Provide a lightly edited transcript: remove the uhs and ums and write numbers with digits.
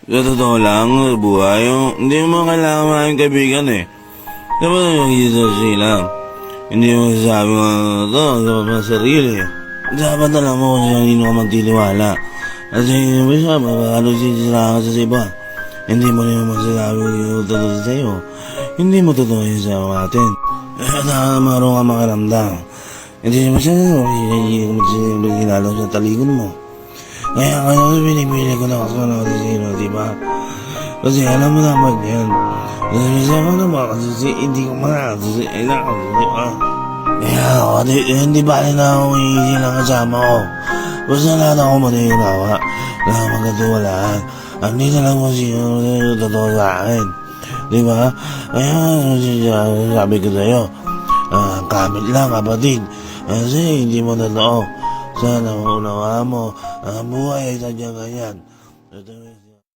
Sa totoo lang, buhay, hindi mo kailangan maraming kaibigan eh. Dapat nakikita sila. Hindi mo sasabi mo ito, dapat mga sarili. Dapat alam mo kung sino ka magtitiwala. Kasi hindi mo siya, mapakalo sisira ka sa iba. Hindi mo naman masasabi yung totoo sa'yo. Hindi mo totoo yun sa atin. Marunong ka makiramdam. Hindi mo siya, hindi mo kilala sa talikod mo. Kaya pinipili ko na kasi na sino, di ba? Kasi alam mo naman yan. Kasi ako naman kasi hindi ko makakasisilan, di ba? Kaya ako, hindi ba rin ako silang kasama ko? Basta lahat ako manirawa. Lahat magkatuwalaan. Hindi na lang kung sino totoo sa akin. Di ba? Kaya sabi ko sa'yo, kamit lang kapatid. Kasi hindi mo totoo. Sana maunawaan mo, ang buhay ay sadyang ganyan.